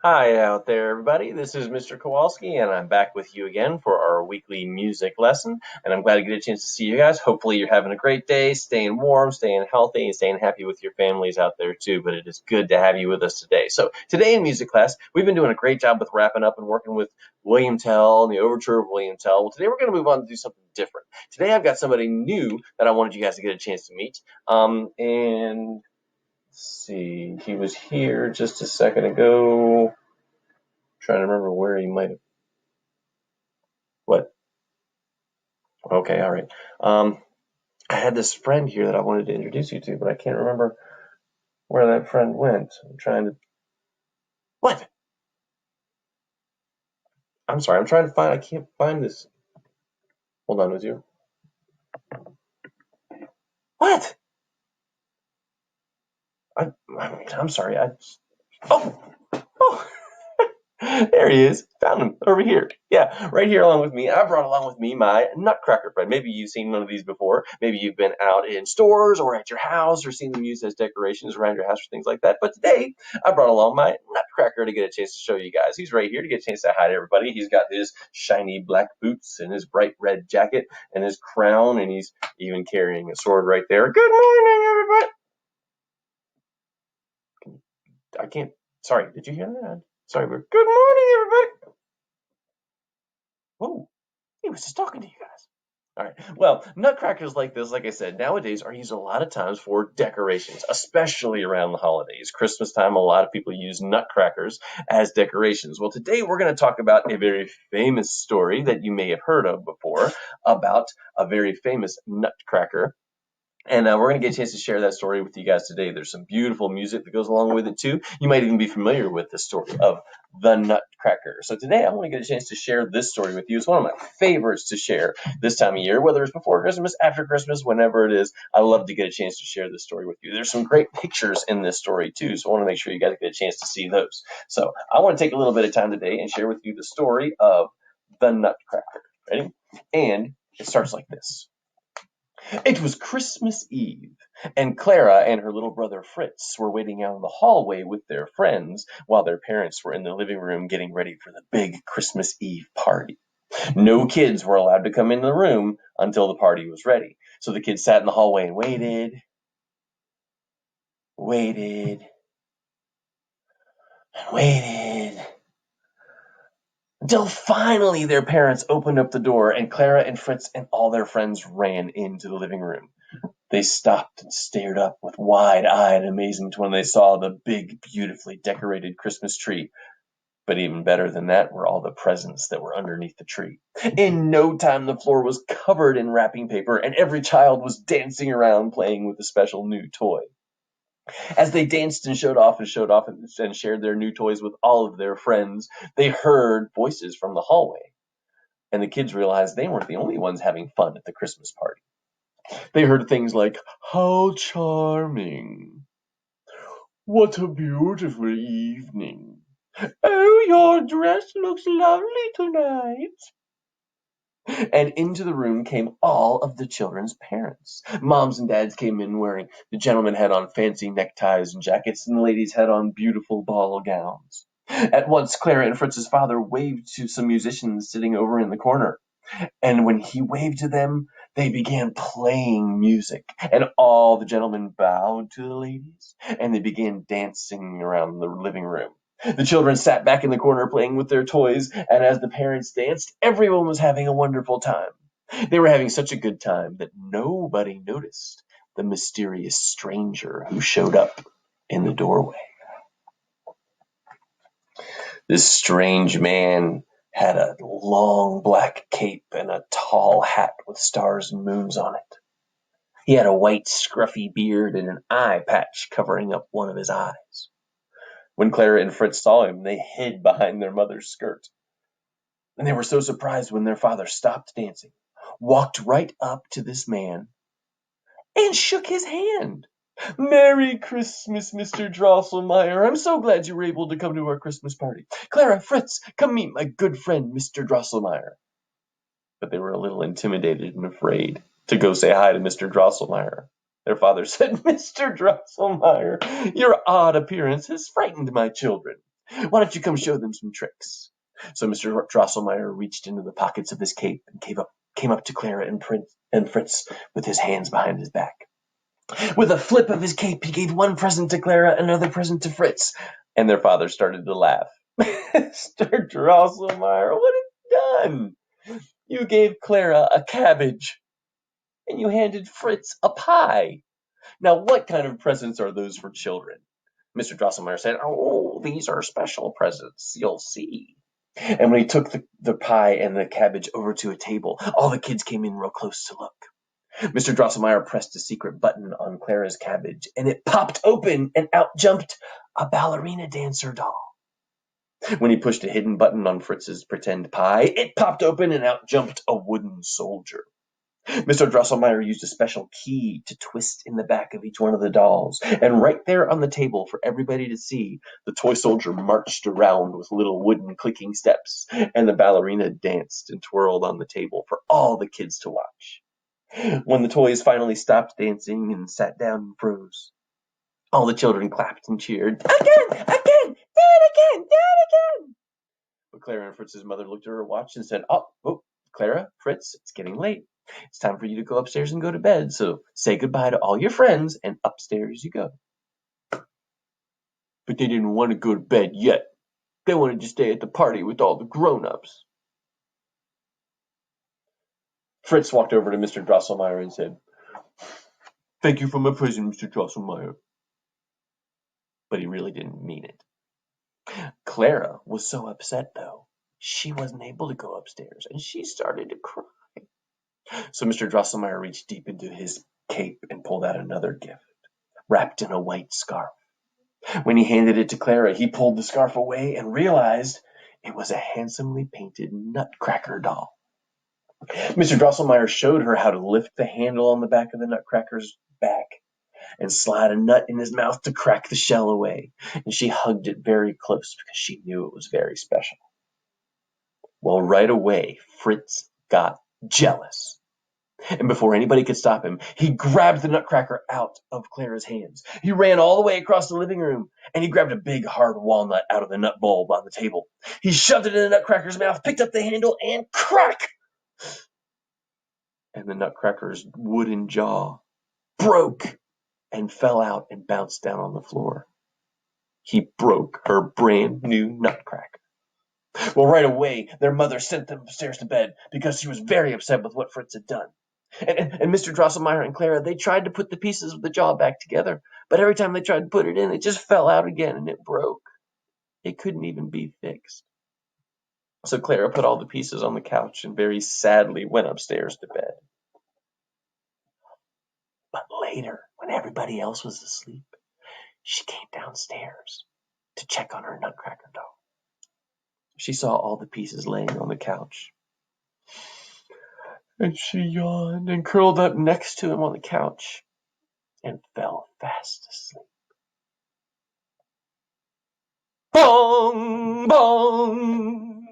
Hi out there, everybody. This is Mr. Kowalski, and I'm back with you again for our weekly music lesson. And I'm glad to get a chance to see you guys. Hopefully, you're having a great day, staying warm, staying healthy, and staying happy with your families out there, too. But it is good to have you with us today. So, today in music class, we've been doing a great job with wrapping up and working with William Tell and the overture of William Tell. Well, today we're going to move on to do something different. Today, I've got somebody new that I wanted you guys to get a chance to meet. And let's see, he was here just a second ago. Trying to remember where he might have. What? Okay, all right. I had this friend here that I wanted to introduce you to, but I can't remember where that friend went. I'm trying to. What? I'm sorry. I'm trying to find. I can't find this. Hold on, with you. What? I'm sorry. Oh. Oh. There he is. Found him over here. Yeah, right here along with me. I brought along with me my Nutcracker friend. Maybe you've seen one of these before. Maybe you've been out in stores or at your house or seen them used as decorations around your house or things like that. But today, I brought along my Nutcracker to get a chance to show you guys. He's right here to get a chance to say hi to everybody. He's got his shiny black boots and his bright red jacket and his crown, and he's even carrying a sword right there. Good morning, everybody. I can't. Sorry, did you hear that? Sorry, but good morning, everybody. Whoa. He was just talking to you guys. All right. Well, nutcrackers like this, like I said, nowadays are used a lot of times for decorations, especially around the holidays. Christmas time, a lot of people use nutcrackers as decorations. Well, today we're going to talk about a very famous story that you may have heard of before about a very famous nutcracker. And we're going to get a chance to share that story with you guys today. There's some beautiful music that goes along with it, too. You might even be familiar with the story of the Nutcracker. So today I want to get a chance to share this story with you. It's one of my favorites to share this time of year, whether it's before Christmas, after Christmas, whenever it is. I love to get a chance to share this story with you. There's some great pictures in this story, too, so I want to make sure you guys get a chance to see those. So I want to take a little bit of time today and share with you the story of the Nutcracker. Ready? And it starts like this. It was Christmas Eve, and Clara and her little brother Fritz were waiting out in the hallway with their friends while their parents were in the living room getting ready for the big Christmas Eve party. No kids were allowed to come into the room until the party was ready. So the kids sat in the hallway and waited, waited, until finally their parents opened up the door and Clara and Fritz and all their friends ran into the living room. They stopped and stared up with wide-eyed amazement when they saw the big, beautifully decorated Christmas tree. But even better than that were all the presents that were underneath the tree. In no time, the floor was covered in wrapping paper, and every child was dancing around playing with a special new toy. As they danced and showed off and shared their new toys with all of their friends, they heard voices from the hallway. And the kids realized they weren't the only ones having fun at the Christmas party. They heard things like, "How charming! What a beautiful evening! Oh, your dress looks lovely tonight." And into the room came all of the children's parents. Moms and dads came in wearing, the gentlemen had on fancy neckties and jackets, and the ladies had on beautiful ball gowns. At once, Clara and Fritz's father waved to some musicians sitting over in the corner. And when he waved to them, they began playing music, and all the gentlemen bowed to the ladies, and they began dancing around the living room. The children sat back in the corner playing with their toys, and as the parents danced, everyone was having a wonderful time. They were having such a good time that nobody noticed the mysterious stranger who showed up in the doorway. This strange man had a long black cape and a tall hat with stars and moons on it. He had a white scruffy beard and an eye patch covering up one of his eyes. When Clara and Fritz saw him, they hid behind their mother's skirt. And they were so surprised when their father stopped dancing, walked right up to this man, and shook his hand. "Merry Christmas, Mr. Drosselmeyer. I'm so glad you were able to come to our Christmas party. Clara, Fritz, come meet my good friend, Mr. Drosselmeyer." But they were a little intimidated and afraid to go say hi to Mr. Drosselmeyer. Their father said, "Mr. Drosselmeyer, your odd appearance has frightened my children. Why don't you come show them some tricks? So Mr. Drosselmeyer reached into the pockets of his cape and came up to Clara and Fritz with his hands behind his back. With a flip of his cape, he gave one present to Clara, another present to Fritz, and their father started to laugh. Mr. Drosselmeyer, what have you done? You gave Clara a cabbage, and you handed Fritz a pie. Now, what kind of presents are those for children? Mr. Drosselmeyer said, "Oh, these are special presents. You'll see." And when he took the pie and the cabbage over to a table, all the kids came in real close to look. Mr. Drosselmeyer pressed a secret button on Clara's cabbage, and it popped open, and out jumped a ballerina dancer doll. When he pushed a hidden button on Fritz's pretend pie, it popped open, and out jumped a wooden soldier. Mr. Drosselmeyer used a special key to twist in the back of each one of the dolls, and right there on the table for everybody to see, the toy soldier marched around with little wooden clicking steps, and the ballerina danced and twirled on the table for all the kids to watch. When the toys finally stopped dancing and sat down and froze, all the children clapped and cheered, "Again! Again! Do it again! Do it again!" But Clara and Fritz's mother looked at her watch and said, Oh, Clara, Fritz, it's getting late. It's time for you to go upstairs and go to bed, so say goodbye to all your friends, and upstairs you go. But they didn't want to go to bed yet. They wanted to stay at the party with all the grown-ups. Fritz walked over to Mr. Drosselmeyer and said, "Thank you for my present, Mr. Drosselmeyer." But he really didn't mean it. Clara was so upset, though, she wasn't able to go upstairs, and she started to cry. So Mr. Drosselmeyer reached deep into his cape and pulled out another gift, wrapped in a white scarf. When he handed it to Clara, he pulled the scarf away and realized it was a handsomely painted Nutcracker doll. Mr. Drosselmeyer showed her how to lift the handle on the back of the Nutcracker's back and slide a nut in his mouth to crack the shell away, and she hugged it very close because she knew it was very special. Well, right away, Fritz got jealous. And before anybody could stop him, he grabbed the Nutcracker out of Clara's hands. He ran all the way across the living room, and he grabbed a big hard walnut out of the nut bulb on the table. He shoved it in the Nutcracker's mouth, picked up the handle, and crack! And the Nutcracker's wooden jaw broke and fell out and bounced down on the floor. He broke her brand new Nutcracker. Well, right away, their mother sent them upstairs to bed because she was very upset with what Fritz had done. And Mr. Drosselmeyer and Clara, they tried to put the pieces of the jaw back together, but every time they tried to put it in, it just fell out again and it broke. It couldn't even be fixed. So Clara put all the pieces on the couch and very sadly went upstairs to bed. But later, when everybody else was asleep, she came downstairs to check on her Nutcracker doll. She saw all the pieces laying on the couch. And she yawned and curled up next to him on the couch and fell fast asleep. Bong! Bong!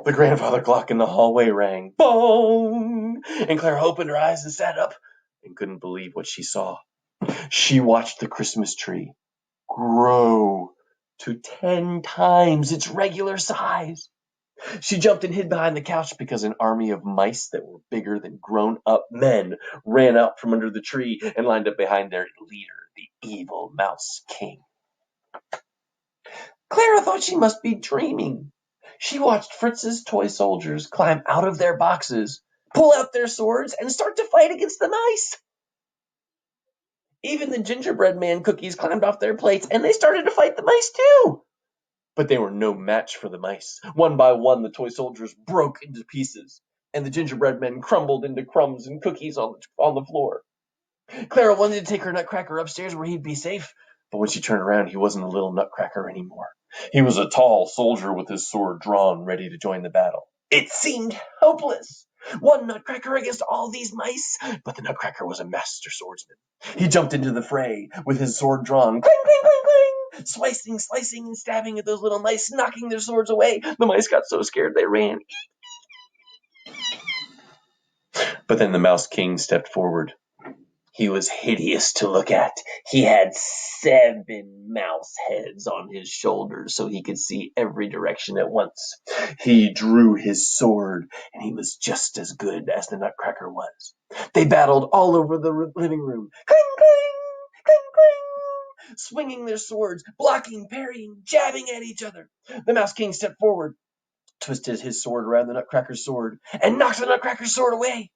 The grandfather clock in the hallway rang. Bong! And Clara opened her eyes and sat up and couldn't believe what she saw. She watched the Christmas tree grow to 10 times its regular size. She jumped and hid behind the couch because an army of mice that were bigger than grown-up men ran out from under the tree and lined up behind their leader, the evil Mouse King. Clara thought she must be dreaming. She watched Fritz's toy soldiers climb out of their boxes, pull out their swords, and start to fight against the mice. Even the gingerbread man cookies climbed off their plates, and they started to fight the mice too. But they were no match for the mice. One by one, the toy soldiers broke into pieces, and the gingerbread men crumbled into crumbs and cookies on the floor. Clara wanted to take her Nutcracker upstairs where he'd be safe, but when she turned around, he wasn't a little Nutcracker anymore. He was a tall soldier with his sword drawn, ready to join the battle. It seemed hopeless. One Nutcracker against all these mice, but the Nutcracker was a master swordsman. He jumped into the fray with his sword drawn, cling, cling, cling, cling, slicing, and stabbing at those little mice, knocking their swords away. The mice got so scared they ran. But then the Mouse King stepped forward. He was hideous to look at. He had 7 mouse heads on his shoulders so he could see every direction at once. He drew his sword, and he was just as good as the Nutcracker was. They battled all over the living room. Cling, cling, cling, cling, swinging their swords, blocking, parrying, jabbing at each other. The Mouse King stepped forward, twisted his sword around the Nutcracker's sword, and knocked the Nutcracker's sword away.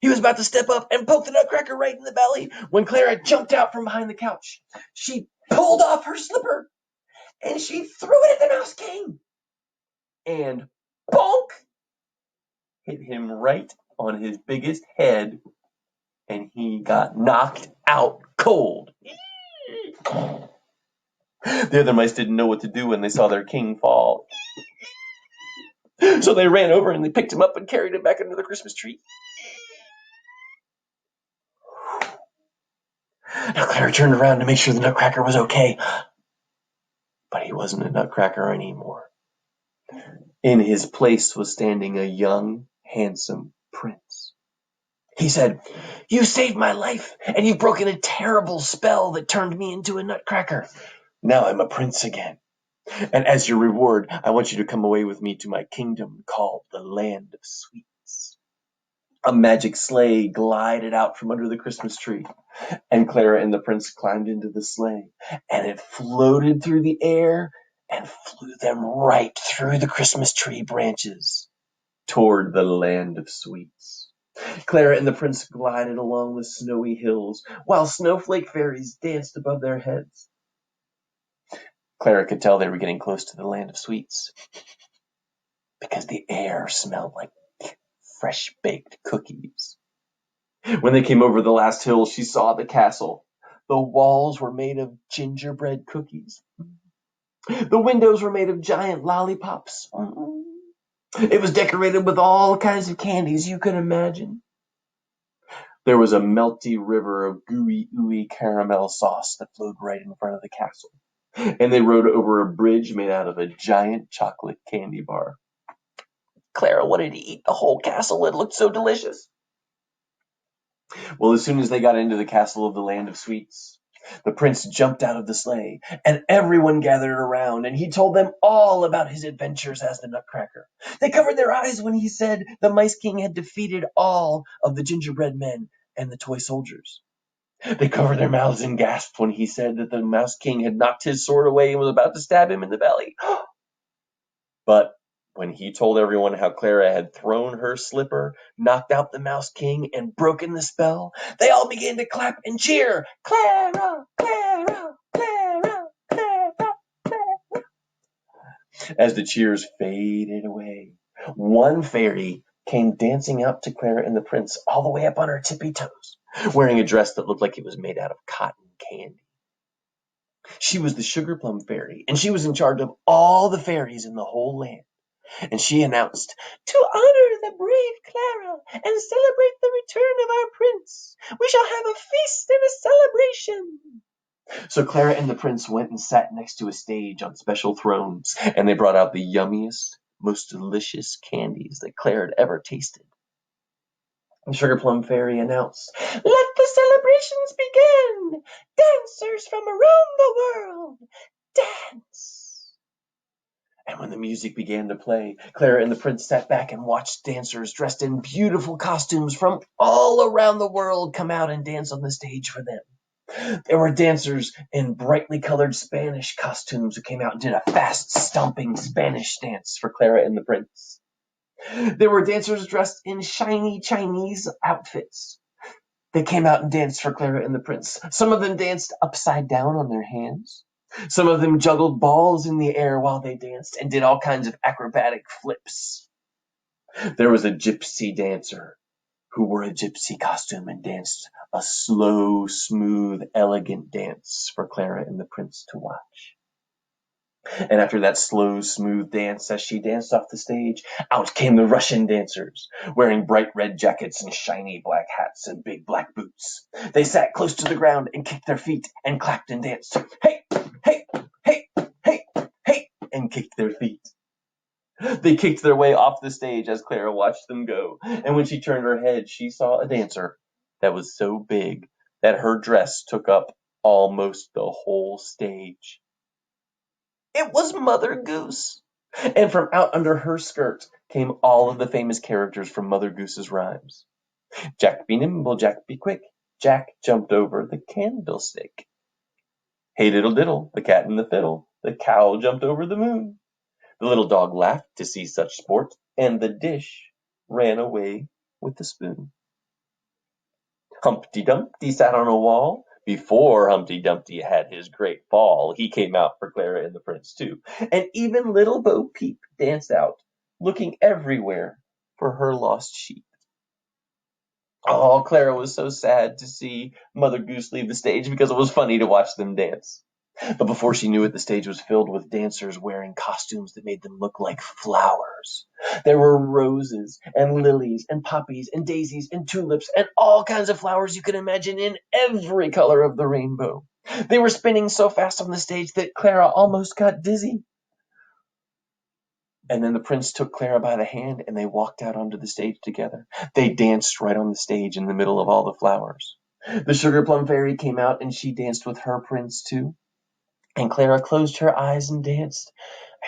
He was about to step up and poke the Nutcracker right in the belly when Clara jumped out from behind the couch. She pulled off her slipper and she threw it at the Mouse King. And bonk! Hit him right on his biggest head, and he got knocked out cold. The other mice didn't know what to do when they saw their king fall. So they ran over and they picked him up and carried him back under the Christmas tree. Now Clara turned around to make sure the Nutcracker was okay, but he wasn't a Nutcracker anymore. In his place was standing a young, handsome prince. He said, "You saved my life, and you've broken a terrible spell that turned me into a Nutcracker. Now I'm a prince again. And as your reward, I want you to come away with me to my kingdom called the Land of Sweets." A magic sleigh glided out from under the Christmas tree, and Clara and the prince climbed into the sleigh, and it floated through the air and flew them right through the Christmas tree branches toward the Land of Sweets. Clara and the prince glided along the snowy hills, while snowflake fairies danced above their heads. Clara could tell they were getting close to the Land of Sweets, because the air smelled like fresh-baked cookies. When they came over the last hill, she saw the castle. The walls were made of gingerbread cookies. The windows were made of giant lollipops. It was decorated with all kinds of candies you could imagine. There was a melty river of gooey, ooey caramel sauce that flowed right in front of the castle. And they rode over a bridge made out of a giant chocolate candy bar. Clara wanted to eat the whole castle. It looked so delicious. Well, as soon as they got into the castle of the Land of Sweets, the prince jumped out of the sleigh, and everyone gathered around, and he told them all about his adventures as the Nutcracker. They covered their eyes when he said the Mice King had defeated all of the gingerbread men and the toy soldiers. They covered their mouths and gasped when he said that the Mouse King had knocked his sword away and was about to stab him in the belly. But when he told everyone how Clara had thrown her slipper, knocked out the Mouse King, and broken the spell, they all began to clap and cheer. Clara, Clara, Clara, Clara, Clara. As the cheers faded away, one fairy came dancing out to Clara and the prince all the way up on her tippy toes, wearing a dress that looked like it was made out of cotton candy. She was the Sugar Plum Fairy, and she was in charge of all the fairies in the whole land. And she announced, "To honor the brave Clara and celebrate the return of our prince, we shall have a feast and a celebration." So Clara and the prince went and sat next to a stage on special thrones, and they brought out the yummiest, most delicious candies that Clara had ever tasted. The Sugar Plum Fairy announced, "Let the celebrations begin! Dancers from around the world, dance!" And when the music began to play, Clara and the prince sat back and watched dancers dressed in beautiful costumes from all around the world come out and dance on the stage for them. There were dancers in brightly colored Spanish costumes who came out and did a fast, stomping Spanish dance for Clara and the prince. There were dancers dressed in shiny Chinese outfits. They came out and danced for Clara and the prince. Some of them danced upside down on their hands. Some of them juggled balls in the air while they danced and did all kinds of acrobatic flips. There was a gypsy dancer who wore a gypsy costume and danced a slow, smooth, elegant dance for Clara and the prince to watch. And after that slow, smooth dance, as she danced off the stage, out came the Russian dancers, wearing bright red jackets and shiny black hats and big black boots. They sat close to the ground and kicked their feet and clapped and danced. Hey, hey, hey, hey, hey, and kicked their feet. They kicked their way off the stage as Clara watched them go, and when she turned her head, she saw a dancer that was so big that her dress took up almost the whole stage. It was Mother Goose. And from out under her skirt came all of the famous characters from Mother Goose's rhymes. Jack be nimble, Jack be quick. Jack jumped over the candlestick. Hey diddle diddle, the cat and the fiddle. The cow jumped over the moon. The little dog laughed to see such sport, and the dish ran away with the spoon. Humpty Dumpty sat on a wall. Before Humpty Dumpty had his great fall, he came out for Clara and the Prince too. And even little Bo Peep danced out, looking everywhere for her lost sheep. Oh, Clara was so sad to see Mother Goose leave the stage because it was funny to watch them dance. But before she knew it, the stage was filled with dancers wearing costumes that made them look like flowers. There were roses and lilies and poppies and daisies and tulips and all kinds of flowers you can imagine in every color of the rainbow. They were spinning so fast on the stage that Clara almost got dizzy. And then the prince took Clara by the hand and they walked out onto the stage together. They danced right on the stage in the middle of all the flowers. The sugar plum fairy came out and she danced with her prince too. And Clara closed her eyes and danced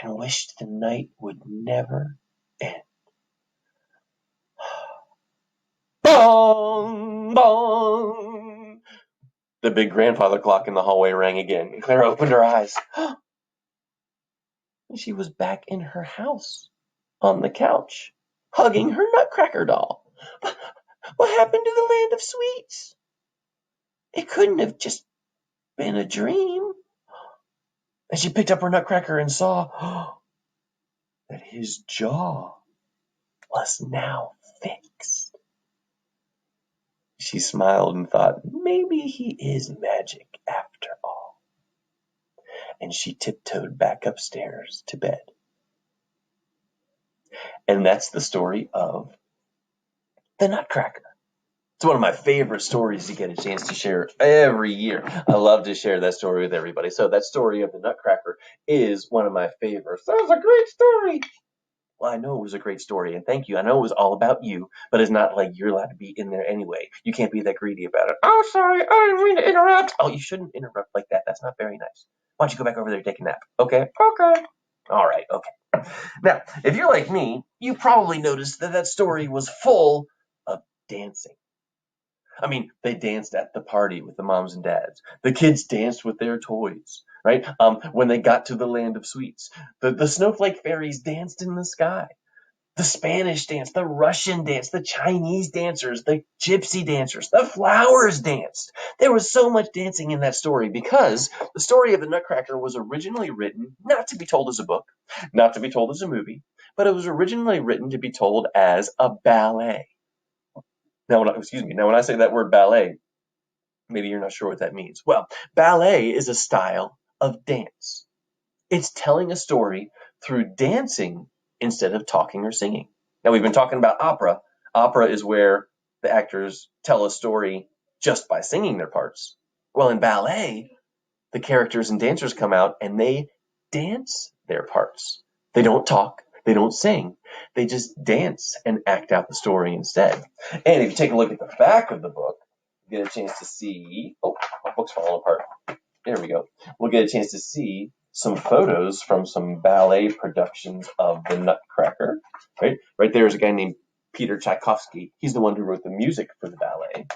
and wished the night would never end. Bong! Bong! The big grandfather clock in the hallway rang again, and Clara opened her eyes. And she was back in her house, on the couch, hugging her Nutcracker doll. What happened to the land of sweets? It couldn't have just been a dream. And she picked up her Nutcracker and saw that his jaw was now fixed. She smiled and thought, maybe he is magic after all. And she tiptoed back upstairs to bed. And that's the story of the Nutcracker. It's one of my favorite stories to get a chance to share every year. I love to share that story with everybody. So that story of the Nutcracker is one of my favorites. That was a great story. Well, I know it was a great story, and thank you. I know it was all about you, but it's not like you're allowed to be in there anyway. You can't be that greedy about it. Oh, sorry, I didn't mean to interrupt. Oh, you shouldn't interrupt like that. That's not very nice. Why don't you go back over there and take a nap, okay? Okay. All right, okay. Now, if you're like me, you probably noticed that that story was full of dancing. I mean, they danced at the party with the moms and dads. The kids danced with their toys, right? When they got to the land of sweets, the snowflake fairies danced in the sky. The Spanish dance, the Russian dance, the Chinese dancers, the gypsy dancers, the flowers danced. There was so much dancing in that story because the story of the Nutcracker was originally written not to be told as a book, not to be told as a movie, but it was originally written to be told as a ballet. Now, when I say that word ballet, maybe you're not sure what that means. Well, ballet is a style of dance. It's telling a story through dancing instead of talking or singing. Now, we've been talking about opera. Opera is where the actors tell a story just by singing their parts. Well, in ballet, the characters and dancers come out and they dance their parts. They don't talk, they don't sing. They just dance and act out the story instead. And if you take a look at the back of the book, you get a chance to see. Oh, my book's falling apart. There we go. We'll get a chance to see some photos from some ballet productions of the Nutcracker. Right there is a guy named Peter Tchaikovsky. He's the one who wrote the music for the ballet.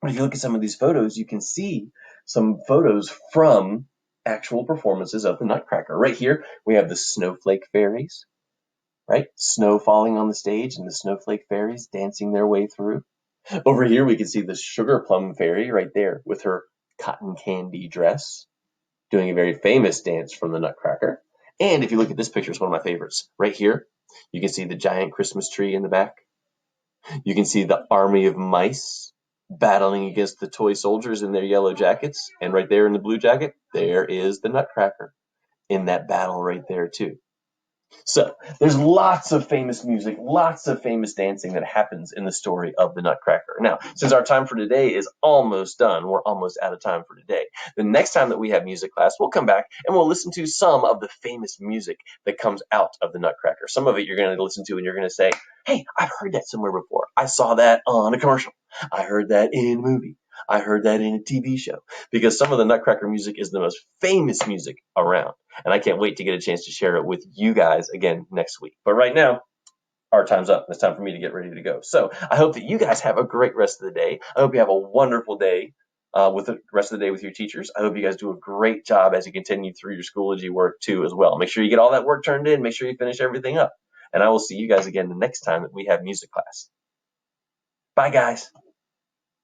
But if you look at some of these photos, you can see some photos from actual performances of the Nutcracker. Right here, we have the snowflake fairies, right? Snow falling on the stage and the snowflake fairies dancing their way through. Over here, we can see the sugar plum fairy right there with her cotton candy dress, doing a very famous dance from the Nutcracker. And if you look at this picture, it's one of my favorites. Right here, you can see the giant Christmas tree in the back. You can see the army of mice battling against the toy soldiers in their yellow jackets. And right there in the blue jacket, there is the Nutcracker in that battle right there too. So there's lots of famous music, lots of famous dancing that happens in the story of the Nutcracker. Now, since our time for today is almost done, we're almost out of time for today. The next time that we have music class, we'll come back and we'll listen to some of the famous music that comes out of the Nutcracker. Some of it you're going to listen to and you're going to say, hey, I've heard that somewhere before. I saw that on a commercial. I heard that in a movie. I heard that in a TV show. Because some of the Nutcracker music is the most famous music around. And I can't wait to get a chance to share it with you guys again next week. But right now, our time's up. It's time for me to get ready to go. So I hope that you guys have a great rest of the day. I hope you have a wonderful day with the rest of the day with your teachers. I hope you guys do a great job as you continue through your Schoology work too as well. Make sure you get all that work turned in. Make sure you finish everything up. And I will see you guys again the next time that we have music class. Bye, guys.